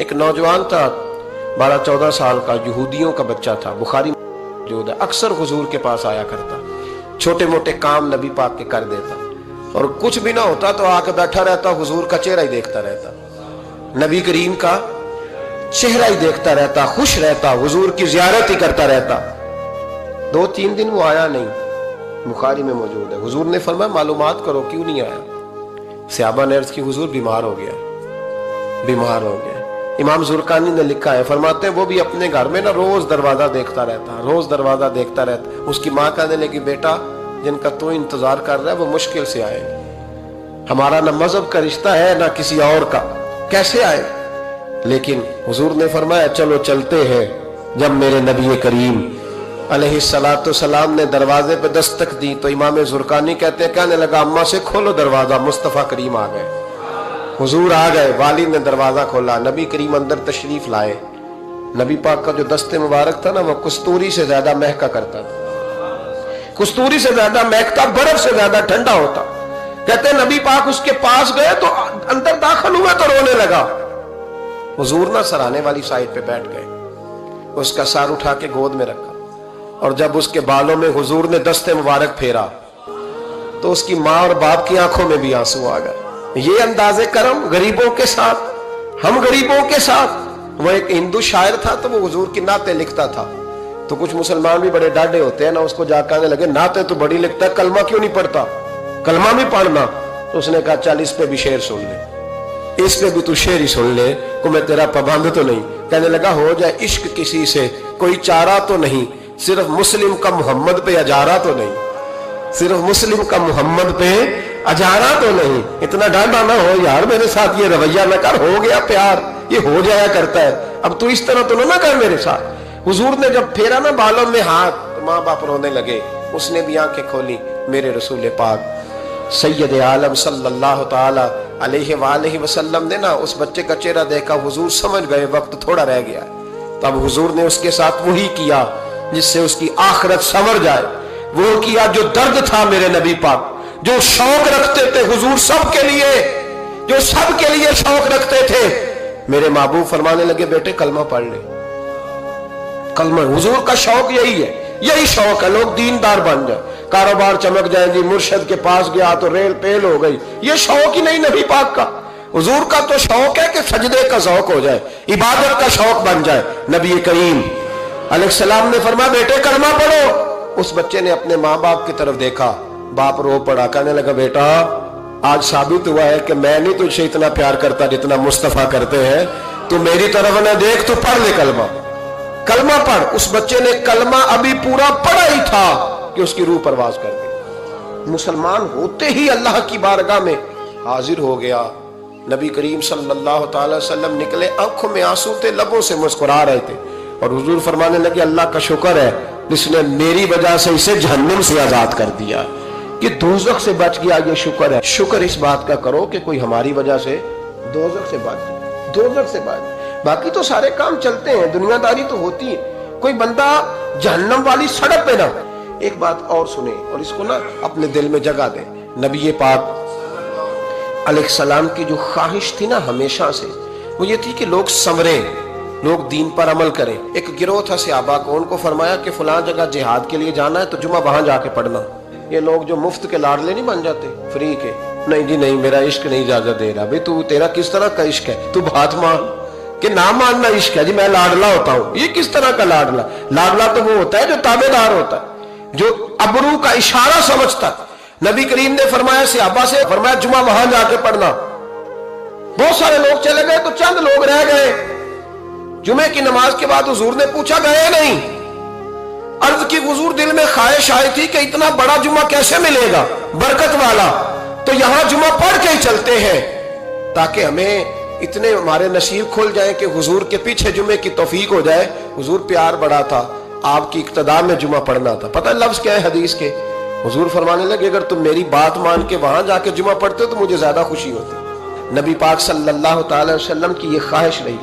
ایک نوجوان تھا 12-14 سال کا، یہودیوں کا بچہ تھا، بخاری موجود ہے، اکثر حضور کے پاس آیا کرتا، چھوٹے موٹے کام نبی پاک کے کر دیتا، اور کچھ بھی نہ ہوتا تو آ کے بیٹھا رہتا، حضور کا چہرہ ہی دیکھتا رہتا، نبی کریم کا چہرہ ہی دیکھتا رہتا، خوش رہتا، حضور کی زیارت ہی کرتا رہتا۔ 2-3 دن وہ آیا نہیں، بخاری میں موجود ہے۔ حضور نے فرمایا معلومات کرو کیوں نہیں آیا؟ صحابہ نے عرض کی حضور بیمار ہو گیا، بیمار ہو گیا۔ امام زرقانی نے لکھا ہے، فرماتے ہیں وہ بھی اپنے گھر میں نا روز دروازہ دیکھتا رہتا، روز دروازہ دیکھتا رہتا۔ اس کی ماں کہنے لگی بیٹا جن کا تو انتظار کر رہا ہے وہ مشکل سے آئے، ہمارا نہ مذہب کا رشتہ ہے نہ کسی اور کا، کیسے آئے؟ لیکن حضور نے فرمایا چلو چلتے ہیں۔ جب میرے نبی کریم علیہ السلام نے دروازے پہ دستک دی تو امام زرقانی کہتے ہیں کہنے لگا اماں سے کھولو دروازہ، مصطفیٰ کریم آ گئے، حضور آ گئے۔ والد نے دروازہ کھولا، نبی کریم اندر تشریف لائے۔ نبی پاک کا جو دست مبارک تھا نا وہ کستوری سے زیادہ مہکا کرتا تھا، کستوری سے زیادہ مہکتا، برف سے زیادہ ٹھنڈا ہوتا۔ کہتے ہیں نبی پاک اس کے پاس گئے تو اندر داخل ہوئے تو رونے لگا۔ حضور نہ سرانے والی سائڈ پہ بیٹھ گئے، اس کا سر اٹھا کے گود میں رکھا، اور جب اس کے بالوں میں حضور نے دست مبارک پھیرا تو اس کی ماں اور باپ کی آنکھوں میں بھی آنسو آ گئے۔ یہ انداز کرم غریبوں کے ساتھ، ہم غریبوں کے ساتھ۔ وہ ایک ہندو شاعر تھا تو وہ حضور کی نعتیں لکھتا تھا، تو کچھ مسلمان بھی بڑے ڈاڈے ہوتے ہیں نا، اس کو جا کہنے لگے نعتیں تو بڑی لکھتا ہے، کلمہ کیوں نہیں پڑھتا، کلمہ بھی پڑھنا۔ تو اس نے کہا چل اس پہ بھی شعر سن لے، اس پہ بھی تو شعر ہی سن لے، کو میں تیرا پابند تو نہیں۔ کہنے لگا ہو جائے عشق کسی سے کوئی چارہ تو نہیں، صرف مسلم کا محمد پہ اجارہ تو نہیں، صرف مسلم کا محمد پہ اجارہ تو نہیں۔ اتنا ڈانڈا نہ ہو یار، میرے ساتھ یہ رویہ نہ کر، ہو گیا پیار، یہ ہو جایا کرتا ہے، اب تو اس طرح تو نہ کر میرے ساتھ۔ حضور نے جب پھیرا نا بالوں میں ہاتھ تو ماں باپ رونے لگے، اس نے بھی آنکھیں کھولی۔ میرے رسول پاک سید عالم صلی اللہ تعالی علیہ وآلہ وسلم نے نا اس بچے کا چہرہ دیکھا، حضور سمجھ گئے وقت تھوڑا رہ گیا، تب حضور نے اس کے ساتھ وہی کیا جس سے اس کی آخرت سنور جائے، وہ کیا جو درد تھا میرے نبی پاک، جو شوق رکھتے تھے حضور سب کے لیے، جو سب کے لیے شوق رکھتے تھے۔ میرے محبوب فرمانے لگے بیٹے کلمہ پڑھ لے، کلمہ۔ حضور کا شوق یہی ہے، یہی شوق ہے لوگ دیندار بن جائیں، کاروبار چمک جائیں، جی مرشد کے پاس گیا تو ریل پیل ہو گئی، یہ شوق ہی نہیں نبی پاک کا۔ حضور کا تو شوق ہے کہ سجدے کا ذوق ہو جائے، عبادت کا شوق بن جائے۔ نبی کریم علیہ السلام نے فرمایا بیٹے کلمہ پڑھو۔ اس بچے نے اپنے ماں باپ کی طرف دیکھا، باپ رو پڑا، کہنے لگا بیٹا آج ثابت ہوا ہے کہ میں نہیں تجھ سے اتنا پیار کرتا جتنا مصطفیٰ کرتے ہیں، تو میری طرف نہ دیکھ، تو پڑھ لے کلمہ، کلمہ پڑھ۔ اس بچے نے کلمہ ابھی پورا پڑھا ہی تھا کہ اس کی روح پرواز کر گئی، مسلمان ہوتے ہی اللہ کی بارگاہ میں حاضر ہو گیا۔ نبی کریم صلی اللہ تعالی وسلم نکلے، آنکھوں میں آنسو تھے، لبوں سے مسکرا رہے تھے، اور حضور فرمانے لگے اللہ کا شکر ہے جس نے میری وجہ سے اسے جہنم سے آزاد کر دیا، کہ دوزخ سے بچ گیا، یہ شکر ہے۔ شکر اس بات کا کرو کہ کوئی ہماری وجہ سے دوزخ سے بچ گیا، دوزخ سے بچ۔ باقی تو سارے کام چلتے ہیں، دنیا داری تو ہوتی ہے، کوئی بندہ جہنم والی سڑک پہ نہ۔ ایک بات اور سنیں اور اس کو نا اپنے دل میں جگہ دیں، نبی پاک علیہ السلام کی جو خواہش تھی نا ہمیشہ سے، وہ یہ تھی کہ لوگ سنوریں، لوگ دین پر عمل کریں۔ ایک گروہ تھا صحابہ کو، ان کو فرمایا کہ فلاں جگہ جہاد کے لیے جانا ہے تو جمعہ وہاں جا کے پڑھنا۔ یہ لوگ جو مفت کے لاڈلے نہیں بن جاتے، فری کے، نہیں جی نہیں میرا عشق نہیں اجازت دے رہا۔ بھئی تو تیرا کس طرح کا عشق ہے؟ تو بات مان کہ نہ ماننا عشق ہے، جی میں لاڈلا ہوتا ہوں، یہ کس طرح کا لاڈلا؟ لاڈلا تو وہ ہوتا ہے جو تابع دار ہوتا ہے، جو ابرو کا اشارہ سمجھتا ہے۔ نبی کریم نے فرمایا صحابہ سے، فرمایا جمعہ وہاں جا کے پڑھنا۔ بہت سارے لوگ چلے گئے تو چند لوگ رہ گئے۔ جمعے کی نماز کے بعد حضور نے پوچھا گئے نہیں؟ عرض کی حضور دل میں خواہش آئی تھی کہ اتنا بڑا جمعہ کیسے ملے گا برکت والا، تو یہاں جمعہ پڑھ کے ہی چلتے ہیں تاکہ ہمیں اتنے ہمارے نصیب کھل جائیں کہ حضور کے پیچھے جمعے کی توفیق ہو جائے۔ حضور پیار بڑا تھا، آپ کی اقتداء میں جمعہ پڑھنا تھا۔ پتہ لفظ کیا ہے حدیث کے؟ حضور فرمانے لگے اگر تم میری بات مان کے وہاں جا کے جمعہ پڑھتے ہو تو مجھے زیادہ خوشی ہوتی۔ نبی پاک صلی اللہ تعالی وسلم کی یہ خواہش رہی،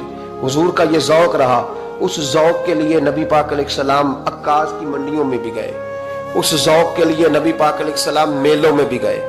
حضور کا یہ ذوق رہا۔ اس ذوق کے لیے نبی پاک علیہ السلام عکاظ کی منڈیوں میں بھی گئے، اس ذوق کے لیے نبی پاک علیہ السلام میلوں میں بھی گئے۔